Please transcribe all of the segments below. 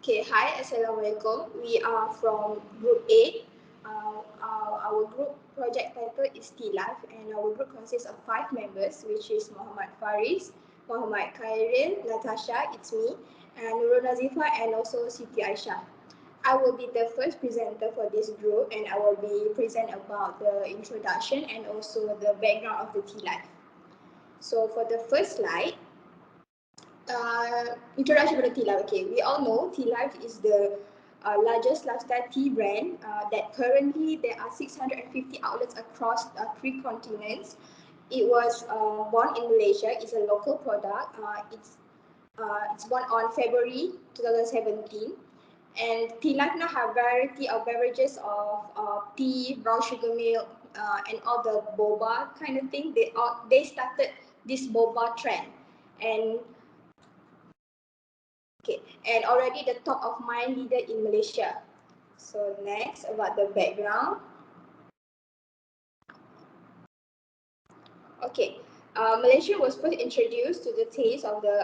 Okay, hi, Assalamualaikum. We are from Group A. Our group project title is Tealive, and our group consists of 5 members, which is Muhammad Faris, Muhammad Khairil, Natasha, it's me, and Nurul Nazifa, and also Siti Aisyah. I will be the first presenter for this group, and I will be present about the introduction and also the background of the Tealive. So for the first slide, introduction to Tealive. Okay, we all know Tealive is the largest lifestyle tea brand that currently there are 650 outlets across 3 continents. It was born in Malaysia. It's a local product. It's born on February 2017. And Tealive now have variety of beverages of tea, brown sugar milk, and all the boba kind of thing. They started this boba trend, and okay, and already the top of mind leader in Malaysia. So next, about the background. Okay, Malaysia was first introduced to the taste of the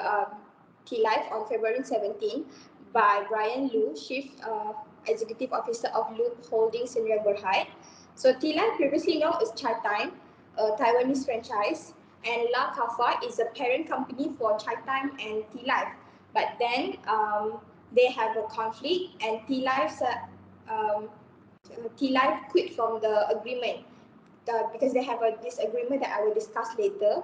Tealive on February 17 by Brian Lu, Chief Executive Officer of Loop Holdings Sdn Berhad. So Tealive, previously known as Chai Time, a Taiwanese franchise, and La Kafa is a parent company for Chai Time and Tealive. But then they have a conflict, and um, Tealive quit from the agreement because they have a disagreement that I will discuss later.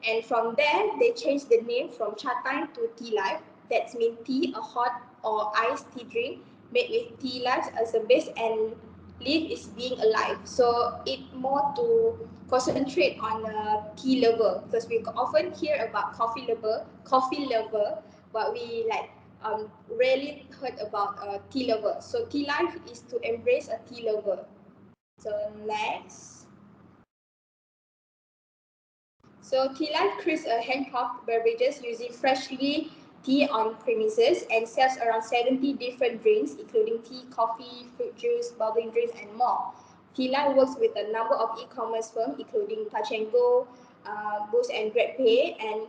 And from there, they changed the name from Chatime to Tealive. That's mean tea, a hot or iced tea drink made with tea leaves as a base, and live is being alive. So it more to concentrate on a tea lover, because we often hear about coffee lover, but we rarely heard about a tea lover. So tea life is to embrace a tea lover. So next. So Tealive creates a handcraft beverages using freshly tea on premises and sells around 70 different drinks, including tea, coffee, fruit juice, bubbling drinks, and more. Tealive works with a number of e-commerce firms, including Touch and Go, Boost, and GrabPay, and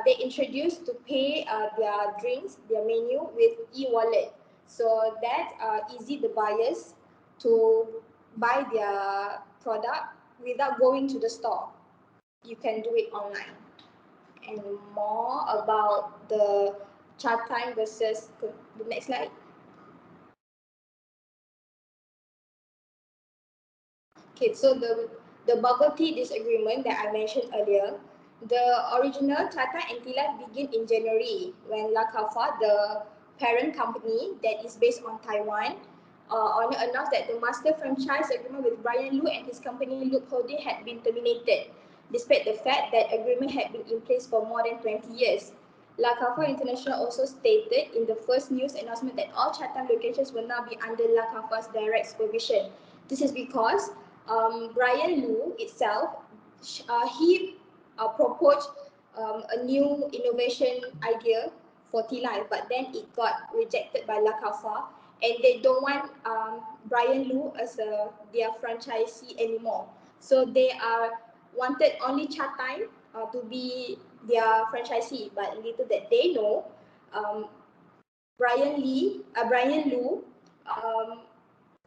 they introduced to pay their drinks, their menu with e-wallet, so that easy the buyers to buy their product without going to the store. You can do it online. And more about the chat time versus the next slide. Okay, so the bubble tea disagreement that I mentioned earlier, the original Tata and Tealive begin in January when La Cafa, the parent company that is based on Taiwan, announced that the master franchise agreement with Brian Lu and his company Loop Holding had been terminated, despite the fact that agreement had been in place for more than 20 years. La Cafa International also stated in the first news announcement that all Chatham locations will now be under La Cafa's direct supervision. This is because Brian Lu itself, he proposed a new innovation idea for Tealive, but then it got rejected by La Cafa, and they don't want Brian Lu as their franchisee anymore. So they are wanted only Chatime to be their franchisee, but little that they know, um, Brian Lu um,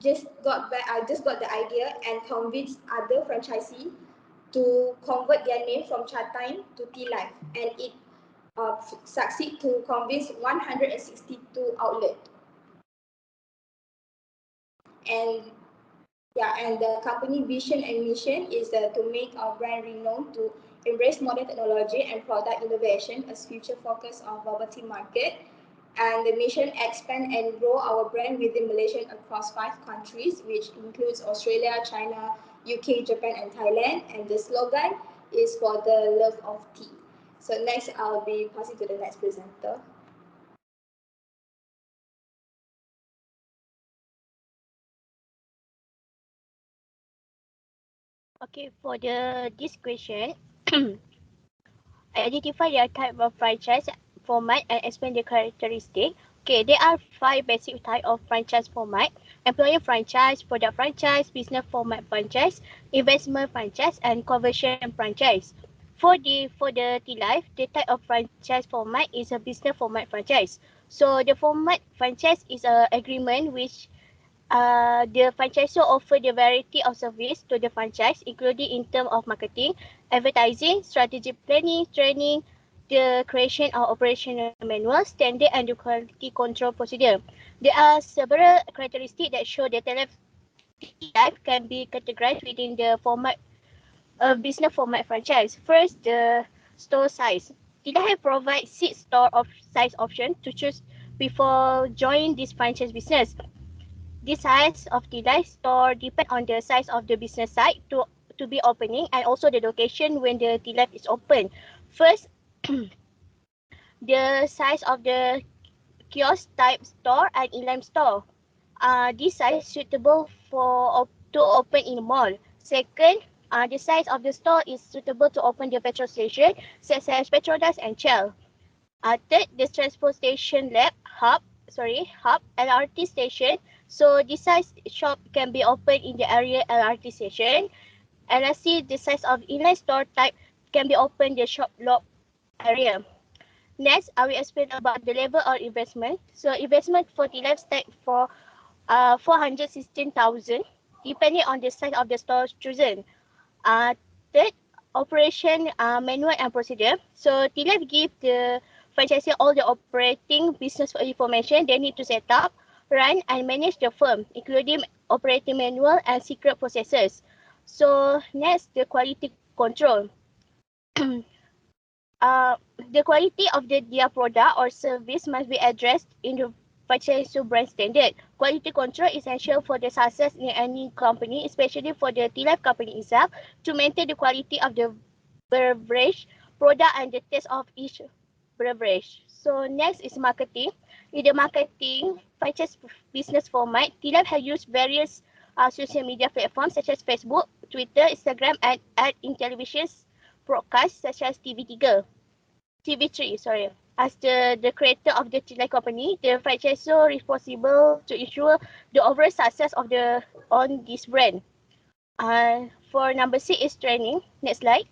just got the idea and convinced other franchisee to convert their name from Chatime to Tealive, and it succeed to convince 162 outlets. And yeah, and the company vision and mission is to make our brand renowned to embrace modern technology and product innovation as future focus on bubble tea market. And the mission expand and grow our brand within Malaysia across 5 countries, which includes Australia, China, UK, Japan, and Thailand. And the slogan is for the love of tea. So next, I'll be passing to the next presenter. Okay, for this question, identify the type of franchise format and explain the characteristic. Okay, there are 5 basic type of franchise format: employer franchise, product franchise, business format franchise, investment franchise, and conversion franchise. For the T-Life, the type of franchise format is a business format franchise. So the format franchise is a agreement which the franchisor offer the variety of service to the franchise, including in terms of marketing, advertising, strategic planning, training, the creation of operational manual, standard and the quality control procedure. There are several characteristics that show that Tealive can be categorized within the format business format franchise. First, the store size. Tealive provides 6 store of size option to choose before joining this franchise business. The size of the live store depend on the size of the business site to be opening and also the location when the Tealive is open. First, the size of the kiosk type store and inline store. This size suitable to open in mall. Second, the size of the store is suitable to open the petrol station, such as Petronas and Shell. Third, the transportation hub, LRT station. So this size shop can be opened in the area LRT station. And lastly, the size of inline store type can be opened the shop lot area. Next, I will explain about the level of investment. So investment for the left start for 416,000, depending on the size of the store chosen. Uh, Third, operation manual and procedure. So Tealive give the franchisee all the operating business information they need to set up, run and manage the firm, including operating manual and secret processes. So next, the quality control. uh, the quality of their product or service must be addressed in the franchisor brand standard. Quality control is essential for the success in any company, especially for the Tealive company itself, to maintain the quality of the beverage product and the taste of each beverage. So next is marketing. In the marketing franchise business format, Tealive has used various social media platforms such as Facebook, Twitter, Instagram, and ad in television broadcasts such as TV3, sorry. As the creator of the Tealive company, the franchisor responsible to ensure the overall success of the on this brand. For number 6 is training. Next slide.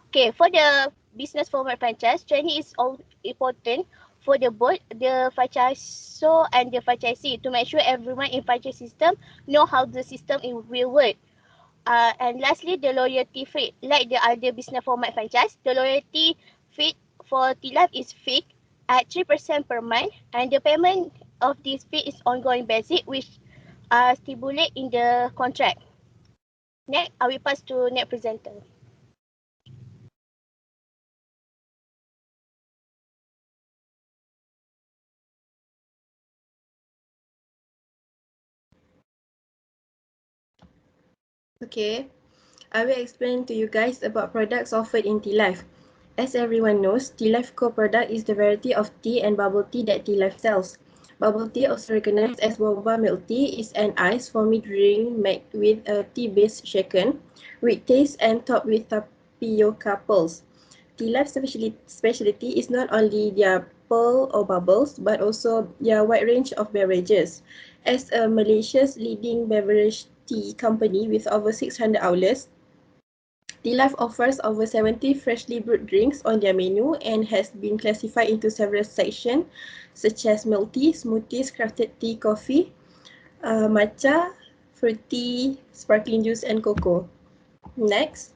Okay, for the business format franchise, training is all important for the both the franchisor and the franchisee to make sure everyone in franchise system know how the system will work. And lastly, the loyalty fee. Like the other business format franchise, the loyalty fee for Tealive is fixed at 3% per month, and the payment of this fee is ongoing basic, which are stipulated in the contract. Next, I will pass to next presenter. Okay, I will explain to you guys about products offered in Tealive. As everyone knows, Tealive core product is the variety of tea and bubble tea that Tealive sells. Bubble tea, also recognized as boba milk tea, is an ice foamy drink made with a tea base shaken, with taste and topped with tapioca pearls. Tealive specialty is not only their pearl or bubbles, but also their wide range of beverages. As a Malaysia's leading beverage tea company with over 600 outlets, Tealive offers over 70 freshly brewed drinks on their menu and has been classified into several sections such as milk tea, smoothies, crafted tea, coffee, matcha, fruity, sparkling juice, and cocoa. Next.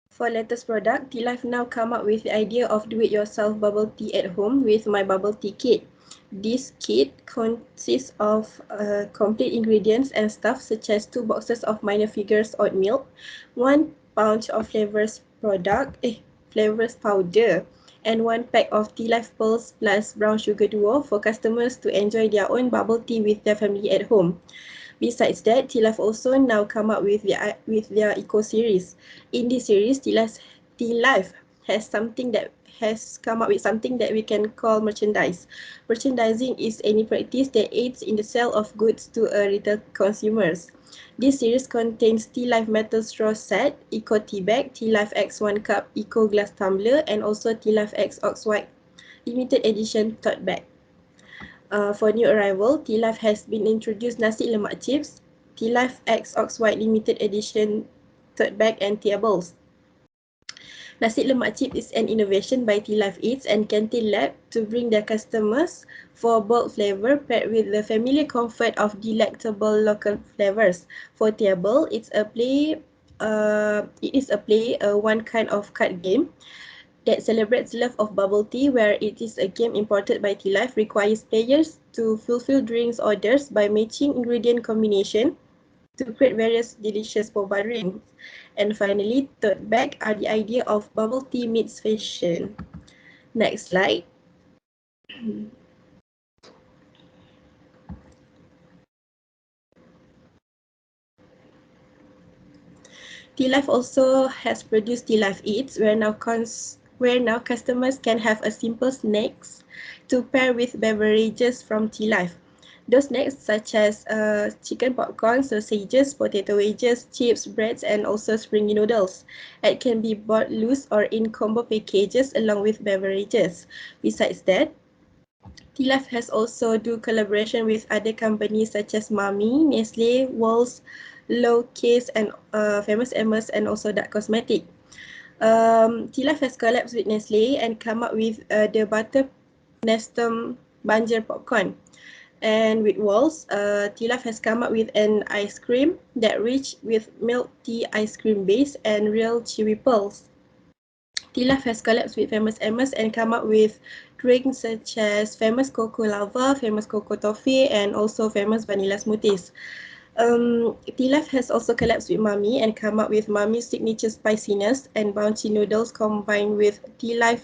For latest product, Tealive now come up with the idea of do-it-yourself bubble tea at home with My Bubble Tea Kit. This kit consists of complete ingredients and stuff such as 2 boxes of minor figures oat milk, 1 pound of flavors powder, and 1 pack of Tealive pearls plus brown sugar duo for customers to enjoy their own bubble tea with their family at home. Besides that, Tealive also now come up with their Eco series. In this series, Tealive has come up with something that we can call merchandise. Merchandising is any practice that aids in the sale of goods to a retail consumers. This series contains Tealive metal straw set, Eco tea bag, Tealive X 1 cup Eco glass tumbler, and also Tealive X Ox White limited edition tote bag. For new arrival, Tealive has been introduced nasi lemak chips, Tealive X Ox White limited edition tote bag, and teables. Nasi Lemak Chip is an innovation by Tealive Eats and Canteen Lab to bring their customers for bold flavor paired with the familiar comfort of delectable local flavors. For Teable, it is a play, one kind of card game that celebrates love of bubble tea, where it is a game imported by Tealive, requires players to fulfill drinks orders by matching ingredient combination to create various delicious boba drinks. And finally, tote bag are the idea of bubble tea meets fashion. Next slide. Tealive also has produced Tealive Eats, where now customers can have a simple snacks to pair with beverages from Tealive. Those snacks such as chicken popcorn, sausages, potato wedges, chips, breads, and also springy noodles. It can be bought loose or in combo packages along with beverages. Besides that, Tealive has also do collaboration with other companies such as Mami, Nestle, Walls, Low Case, and Famous Amos, and also Dark Cosmetic. Tealive has collabed with Nestle and come up with the Butter Nestum Banjer Popcorn. And with Walls, Tealive has come up with an ice cream that rich with milk tea ice cream base and real chewy pearls. Tealive has collabed with Famous Amos and come up with drinks such as Famous Cocoa Lava, Famous Cocoa Toffee, and also Famous Vanilla Smoothies. Tealive has also collabed with Mami and come up with Mami's signature spiciness and bouncy noodles combined with Tealive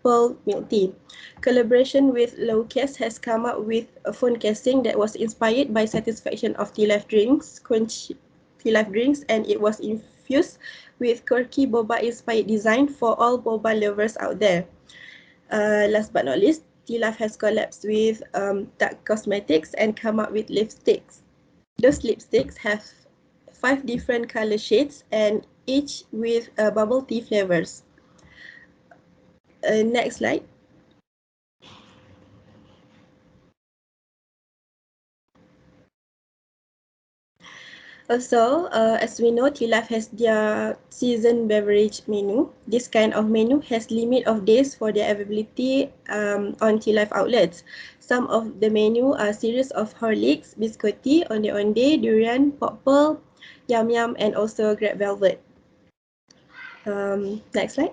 Pearl Milk Tea. Collaboration with Lowcast has come up with a phone casing that was inspired by satisfaction of Tealive drinks, Tealive drinks, and it was infused with quirky boba inspired design for all boba lovers out there. Last but not least, Tealive has collabed with Dark Cosmetics and come up with lipsticks. Those lipsticks have 5 different color shades and each with bubble tea flavors. Next slide. Also, as we know, Tealive has their season beverage menu. This kind of menu has limit of days for their availability on Tealive outlets. Some of the menu are series of Horlicks, Biscotti, Onde Onde, Durian, Pop Pearl, Yum Yum, and also Grape Velvet. Next slide.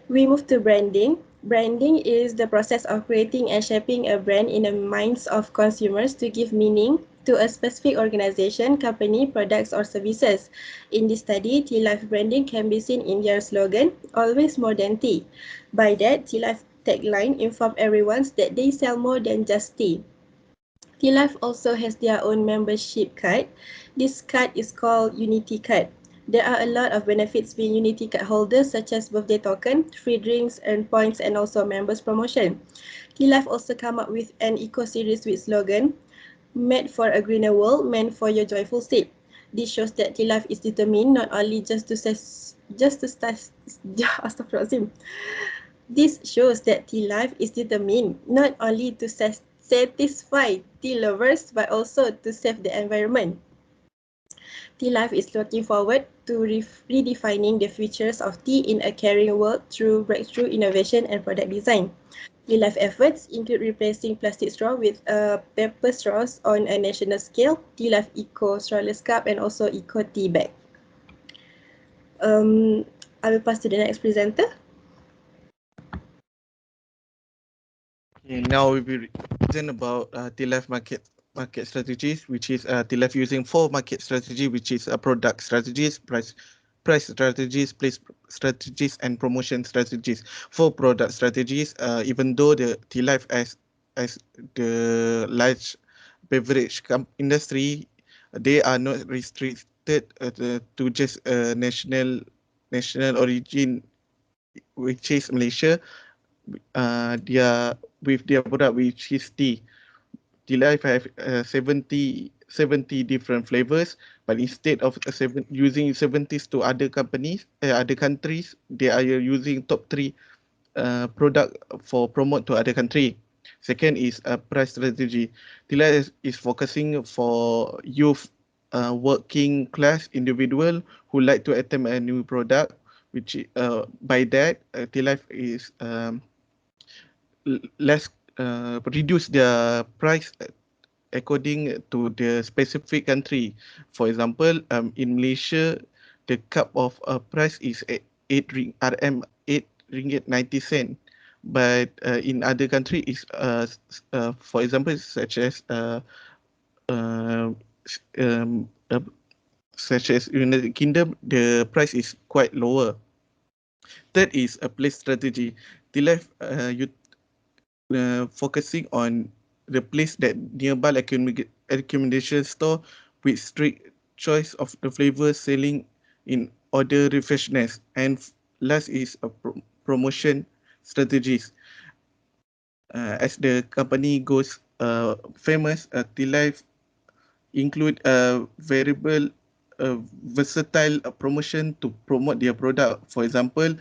We move to branding. Branding is the process of creating and shaping a brand in the minds of consumers to give meaning to a specific organization, company, products, or services. In this study, Tealive branding can be seen in their slogan, always more than tea. By that, Tealive tagline inform everyone that they sell more than just tea. Tealive also has their own membership card. This card is called Unity Card. There are a lot of benefits being Unity Card holders such as birthday token, free drinks, earn points, and also members promotion. Tealive also come up with an eco series with slogan, made for a greener world, meant for your joyful sip. This shows that Tealive is determined not only Astaghfirullahaladzim. This shows that Tealive is determined not only to satisfy tea lovers but also to save the environment. Tealive is looking forward to redefining the futures of tea in a caring world through breakthrough innovation and product design. Tealive efforts include replacing plastic straw with paper straws on a national scale, Tealive Eco Strawless Cup, and also Eco Tea Bag. I will pass to the next presenter. Okay, now we will present about Tealive market strategies, which is Tealive using 4 market strategy, which is product strategies, price strategies, place strategies, and promotion strategies. For product strategies, even though the Tealive as the large beverage industry, they are not restricted to just national origin, which is Malaysia. With their product, which is tea. Tealive have 70 different flavors, but instead of using 70s to other companies, other countries, they are using top 3 product for promote to other country. Second is a price strategy. Tealive is focusing for youth, working class individual who like to attempt a new product, which by that Tealive is less reduce their price according to the specific country. For example, in Malaysia, the cup of price is 8 ringgit 90 cent, but in other country is for example such as uh, such as United Kingdom, the price is quite lower. Third is a place strategy. The left you focusing on the place that nearby accommodation store with strict choice of the flavor selling in order refreshness. And last is a promotion strategies. As the company goes famous, Tealive include a variable versatile promotion to promote their product. For example,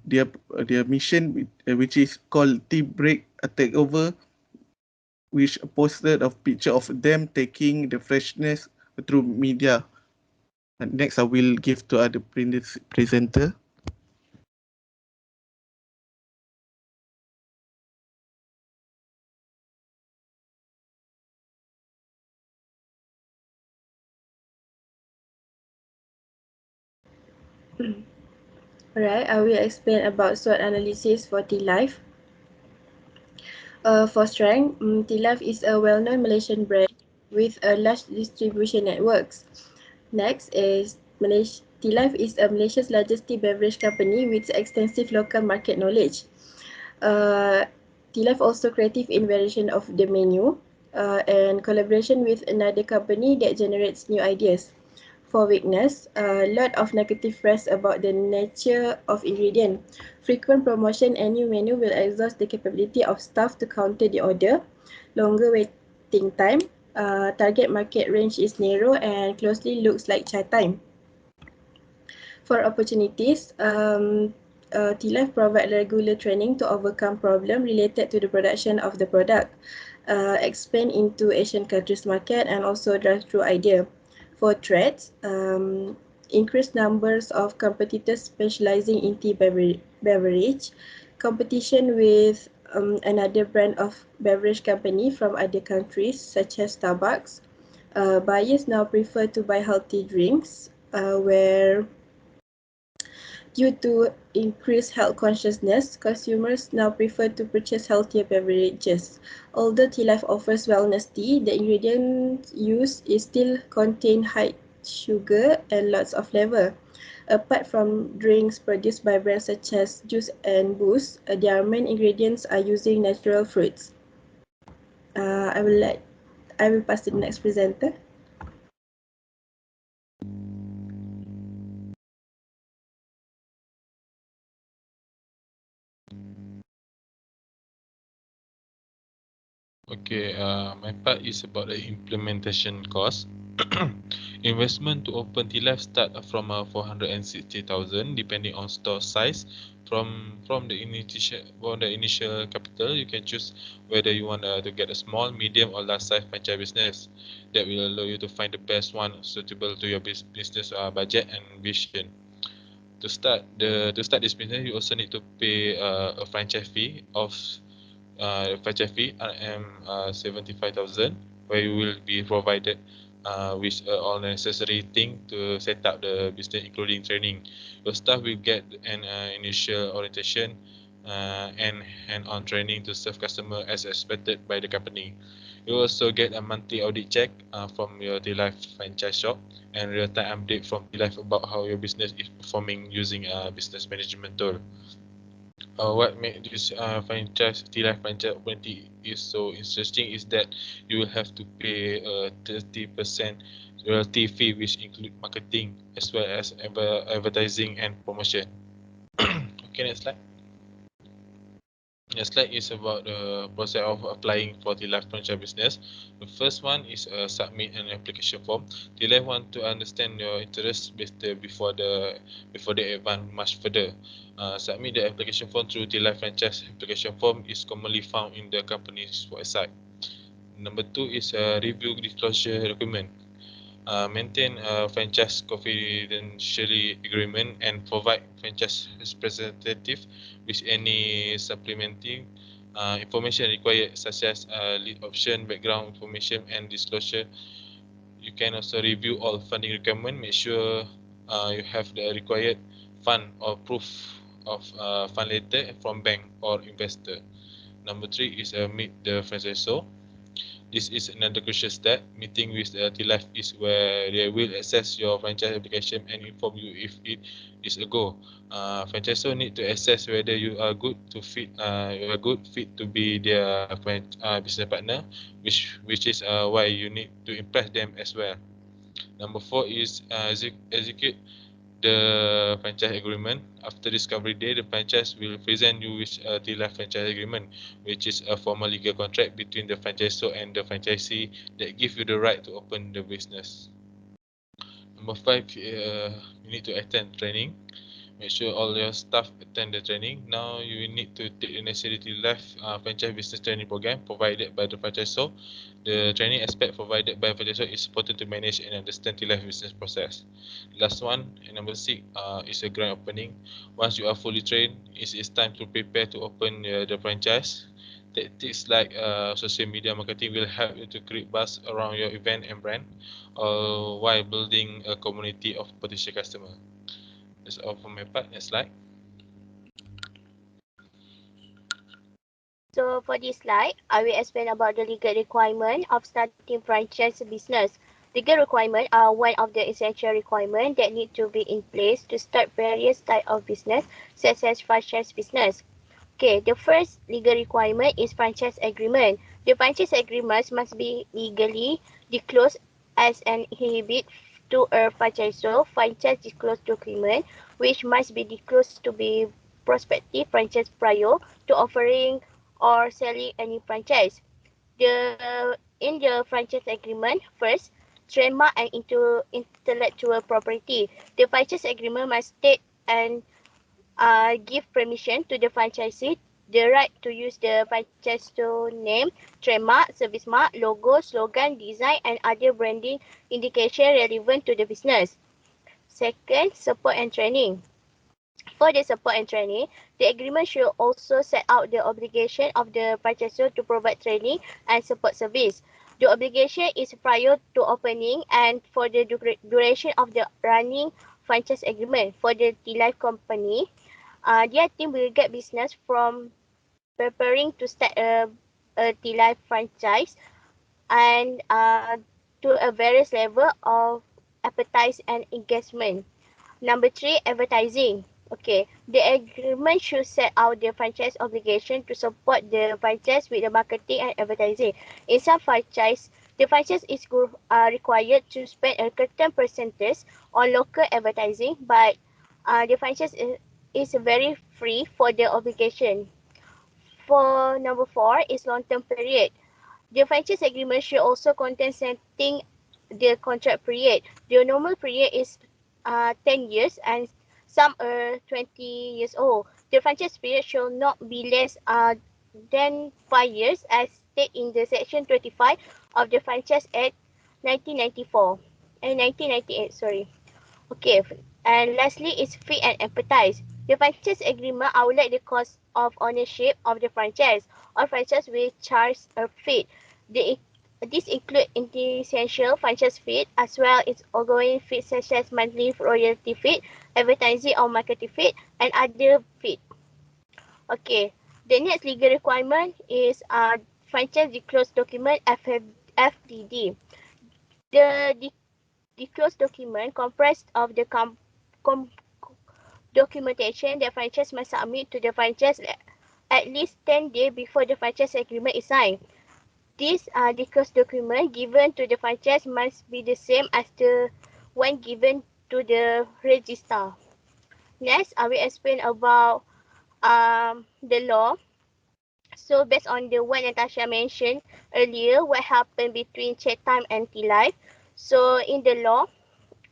their mission which is called Tea Break Takeover, which posted a picture of them taking the freshness through media. Next, I will give to other presenter. Alright, I will explain about SWOT analysis for Tealive. For strength, Tealive is a well-known Malaysian brand with a large distribution networks. Next is Tealive is a Malaysia's largest tea beverage company with extensive local market knowledge. Uh, Tealive also creative in variation of the menu and collaboration with another company that generates new ideas. For weakness, a lot of negative press about the nature of ingredient. Frequent promotion and new menu will exhaust the capability of staff to counter the order. Longer waiting time. Target market range is narrow and closely looks like chai time. For opportunities, TLF provide regular training to overcome problem related to the production of the product, expand into Asian countries market and also drive through idea. For threats, increased numbers of competitors specializing in tea beverage, competition with another brand of beverage company from other countries such as Starbucks. Buyers now prefer to buy healthy drinks, where due to increased health consciousness, consumers now prefer to purchase healthier beverages. Although Tea Life offers wellness tea, the ingredients used is still contain high sugar and lots of flavor. Apart from drinks produced by brands such as juice and boost, their main ingredients are using natural fruits. Uh, I will let I will pass to the next presenter. Okay, my part is about the implementation cost. Investment to open T-Life start from 460,000 depending on store size. From the initial capital, you can choose whether you want to get a small, medium, or large size franchise business. That will allow you to find the best one suitable to your business budget and vision. To start this business, you also need to pay a franchise fee RM 75,000, where you will be provided with all necessary thing to set up the business, including training. Your staff will get an initial orientation and hand-on training to serve customer as expected by the company. You also get a monthly audit check from your T-Life franchise shop and real-time update from T-Life about how your business is performing using a business management tool. What made this franchise T-Life franchise opportunity is so interesting is that you will have to pay a 30% royalty fee, which include marketing as well as advertising and promotion. Okay, next slide. Next slide is about the process of applying for the life franchise business. The first one is submit an application form. The life want to understand your interest before they advance much further. Submit the application form through the life franchise application form is commonly found in the company's website. Number two is review disclosure document. Maintain a franchise confidentiality agreement and provide franchise representative with any supplementing information required, such as lead option, background information, and disclosure. You can also review all funding requirements. Make sure you have the required fund or proof of fund letter from bank or investor. Number three is meet the franchisor. This is another crucial step. Meeting with the Tealive is where they will assess your franchise application and inform you if it is a go. Franchisor need to assess whether you are good fit to be their business partner, which is why you need to impress them as well. Number four is execute the franchise agreement. After discovery day, the franchise will present you with a Tealive franchise agreement, which is a formal legal contract between the franchisor and the franchisee that give you the right to open the business. Number five, you need to attend training. Make sure all your staff attend the training. Now you need to take the necessary life franchise business training program provided by the franchisor. The training aspect provided by franchisor is important to manage and understand the life business process. Last one, number six, is a grand opening. Once you are fully trained, it's time to prepare to open the franchise. Tactics like social media marketing will help you to create buzz around your event and brand, while building a community of potential customers. That's all from my part. Next slide. So for this slide, I will explain about the legal requirement of starting franchise business. Legal requirements are one of the essential requirements that need to be in place to start various types of business, such as franchise business. Okay, the first legal requirement is franchise agreement. The franchise agreement must be legally disclosed as an exhibit to a franchisor franchise disclosure document, which must be disclosed to be prospective franchise prior to offering or selling any franchise. In the franchise agreement, first, trademark and intellectual property. The franchise agreement must state and give permission to the franchisee the right to use the franchisor name, trademark, service mark, logo, slogan, design, and other branding indication relevant to the business. Second, support and training. For the support and training, the agreement should also set out the obligation of the franchisor to provide training and support service. The obligation is prior to opening and for the duration of the running franchise agreement. For the Tealive company, their team will get business from preparing to start a Tealive franchise and to a various level of appetite and engagement. Number three, advertising. Okay, the agreement should set out the franchise obligation to support the franchise with the marketing and advertising. In some franchise, the franchise is required to spend a certain percentage on local advertising, but the franchise is very free for the obligation. For number four is long-term period. The franchise agreement should also contain setting the contract period. The normal period is 10 years and some are 20 years old. The franchise period should not be less than 5 years as stated in the section 25 of the Franchise Act 1994 and 1998, sorry. Okay, and lastly is fee and empathize. The franchise agreement outline the cost of ownership of the franchise. All franchise will charge a fee. The, this include essential franchise fee as well as ongoing fees such as monthly royalty fee, advertising or marketing fee, and other fees. Okay, the next legal requirement is franchise disclosure document FDD. The disclosure document comprised of the com- documentation the franchise must submit to the franchise at least 10 days before the franchise agreement is signed. This disclosure document given to the franchise must be the same as the one given to the register. Next, I will explain about the law. So based on the one Natasha mentioned earlier, what happened between chat time and Tealive? So in the law,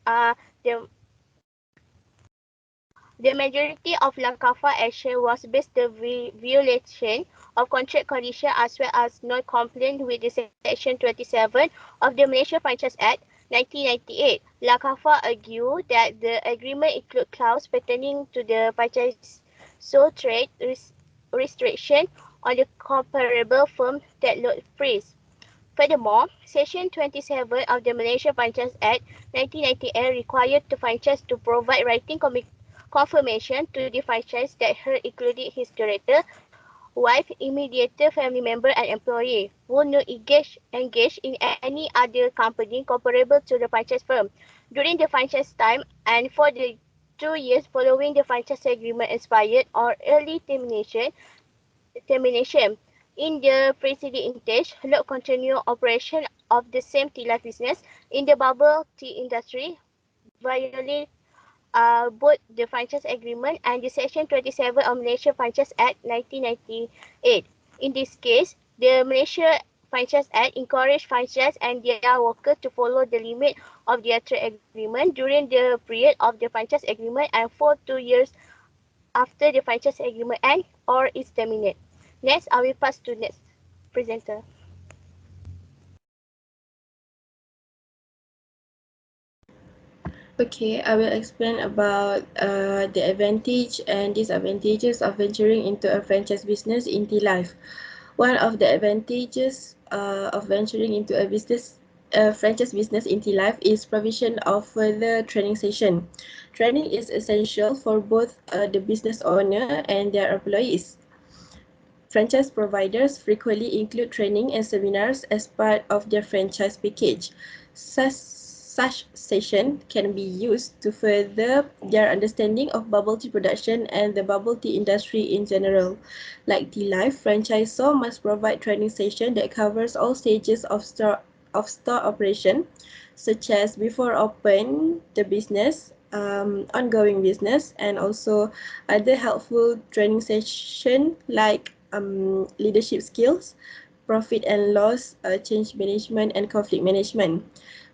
uh, the the majority of Lakafa action was based the violation of contract condition as well as non-compliance with the Section 27 of the Malaysia Franchise Act 1998. Lakafa argued that the agreement include clause pertaining to the franchise so trade restriction on the comparable firm that load freeze. Furthermore, Section 27 of the Malaysia Franchise Act 1998 required the franchise to provide writing confirmation to the franchise that her, including his director, wife, immediate family member, and employee, would not engage in any other company comparable to the franchise firm during the franchise time and for the 2 years following the franchise agreement expired or early termination. In the preceding stage, Lok continued operation of the same tea life business in the bubble tea industry, violate both the franchise agreement and the Section 27 of Malaysia Franchise Act 1998. In this case, the Malaysia Franchise Act encouraged franchise and their workers to follow the limit of their trade agreement during the period of the franchise agreement and for 2 years after the franchise agreement ends or is terminated. Next, I will pass to next presenter. Okay, I will explain about the advantage and disadvantages of venturing into a franchise business in Tealive. One of the advantages of venturing into a franchise business in Tealive is provision of further training session. Training is essential for both the business owner and their employees. Franchise providers frequently include training and seminars as part of their franchise package. Such sessions can be used to further their understanding of bubble tea production and the bubble tea industry in general. Like Tea Life, franchisor must provide training session that covers all stages of store operation, such as before open the business, ongoing business, and also other helpful training session like leadership skills, profit and loss, change management, and conflict management.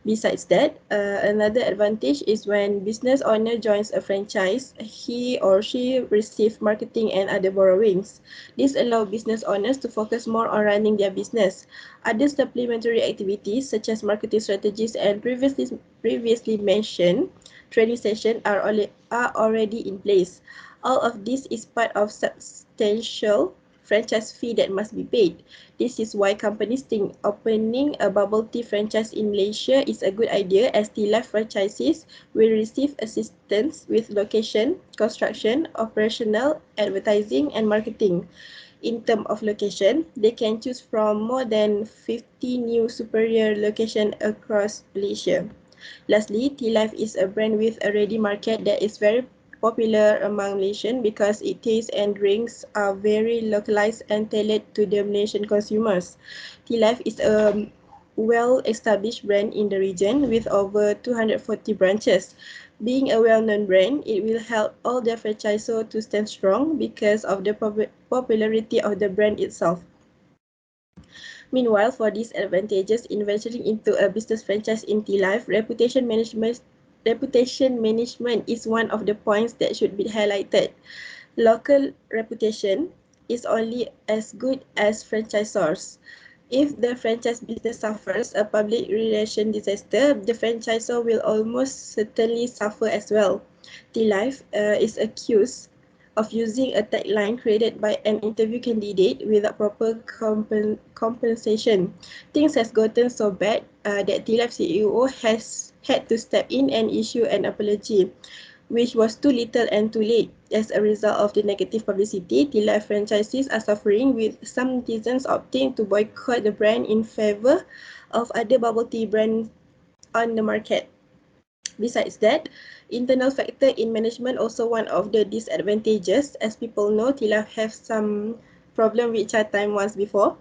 Besides that, another advantage is when business owner joins a franchise, he or she receive marketing and other borrowings. This allows business owners to focus more on running their business. Other supplementary activities such as marketing strategies and previously mentioned training sessions are already in place. All of this is part of substantial franchise fee that must be paid. This is why companies think opening a bubble tea franchise in Malaysia is a good idea, as tea life franchisees will receive assistance with location, construction, operational, advertising, and marketing. In terms of location, they can choose from more than 50 new superior locations across Malaysia. Lastly, Tealive is a brand with a ready market that is very popular among Malaysians because its taste and drinks are very localized and tailored to the Malaysian consumers. Tealive is a well-established brand in the region with over 240 branches. Being a well-known brand, it will help all their franchisors to stand strong because of the popularity of the brand itself. Meanwhile, for these advantages in venturing into a business franchise in T-Life, reputation management is one of the points that should be highlighted. Local reputation is only as good as franchisors. If the franchise business suffers a public relation disaster, the franchisor will almost certainly suffer as well. T-Life is accused of using a tagline created by an interview candidate without proper compensation. Things has gotten so bad that T-Life CEO has had to step in and issue an apology, which was too little and too late. As a result of the negative publicity, T-Life franchisees are suffering, with some netizens opting to boycott the brand in favor of other bubble tea brands on the market. Besides that, internal factor in management also one of the disadvantages. As people know, Tilaf have some problem with chat time once before.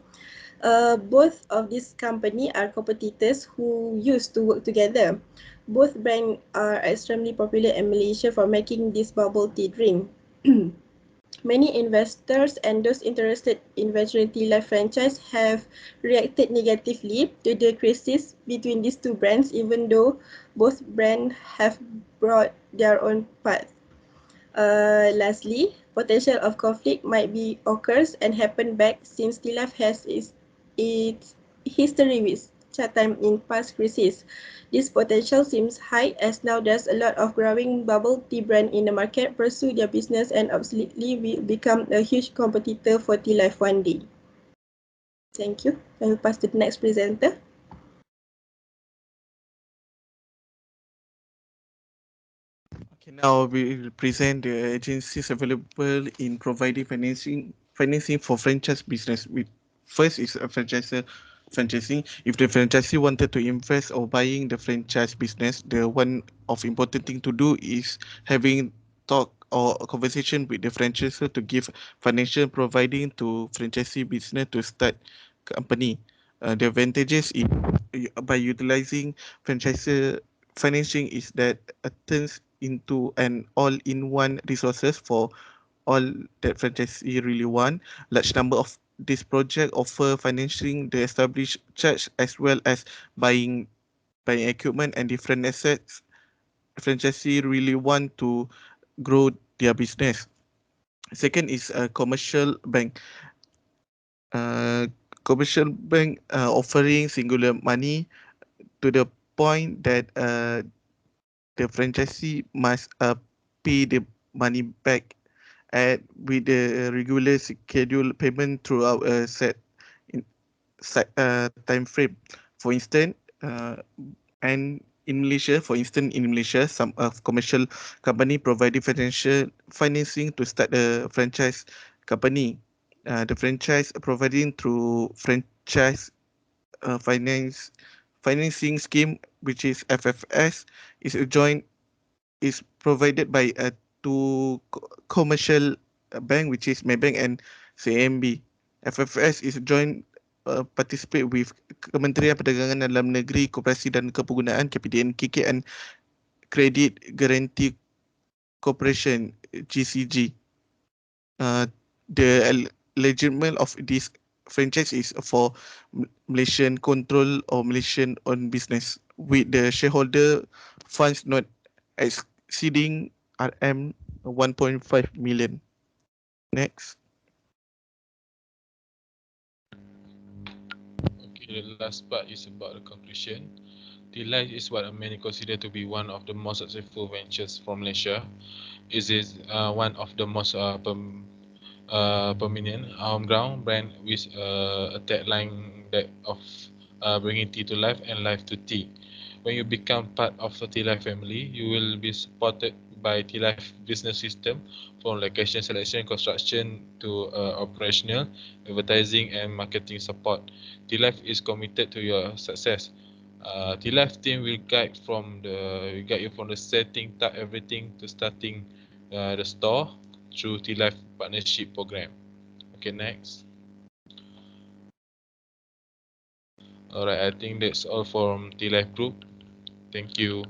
Both of these company are competitors who used to work together. Both brands are extremely popular in Malaysia for making this bubble tea drink. Many investors and those interested in venturing Tealive franchise have reacted negatively to the crisis between these two brands, even though both brands have brought their own path. Lastly, potential of conflict might be occurs and happen back since Tealive has its history with Chatham in past crises. This potential seems high as now there's a lot of growing bubble tea brand in the market pursue their business and absolutely will become a huge competitor for Tealive one day. Thank you. I will pass to the next presenter. Okay, now we will present the agencies available in providing financing for franchise business. With first is a franchising. If the franchisee wanted to invest or buying the franchise business, the one of important thing to do is having talk or a conversation with the franchisor to give financial providing to franchisee business to start company. The advantages in by utilizing franchisor financing is that turns into an all-in-one resources for all that franchisee really want. Large number of this project offer financing the established church as well as buying equipment and different assets. Franchisee really want to grow their business. Second is a commercial bank. Uh, Commercial bank offering singular money to the point that the franchisee must pay the money back at with the regular scheduled payment throughout a set time frame. For instance, and in Malaysia, for instance, in Malaysia, some commercial company providing financial financing to start a franchise company. The franchise providing through franchise finance financing scheme, which is FFS, is a joint is provided by commercial bank, which is Maybank and CMB. FFS is joint participate with Kementerian Perdagangan Dalam Negeri, Koperasi dan Kepergunaan KPDN, KKN Credit Guarantee Corporation GCG. Uh, the eligibility of this franchise is for Malaysian control or Malaysian owned business with the shareholder funds not exceeding RM 1.5 million. Next. Okay, the last part is about the conclusion. Tealive is what many consider to be one of the most successful ventures from Malaysia. It is one of the most prominent ground brand with a tagline that of bringing tea to life and life to tea. When you become part of the Tealive family, you will be supported by Tealive business system from location selection, construction to operational, advertising and marketing support. Tealive is committed to your success. Tealive team will guide you from the setting up everything to starting the store through Tealive partnership program. Okay, next. Alright, I think that's all from Tealive Group. Thank you.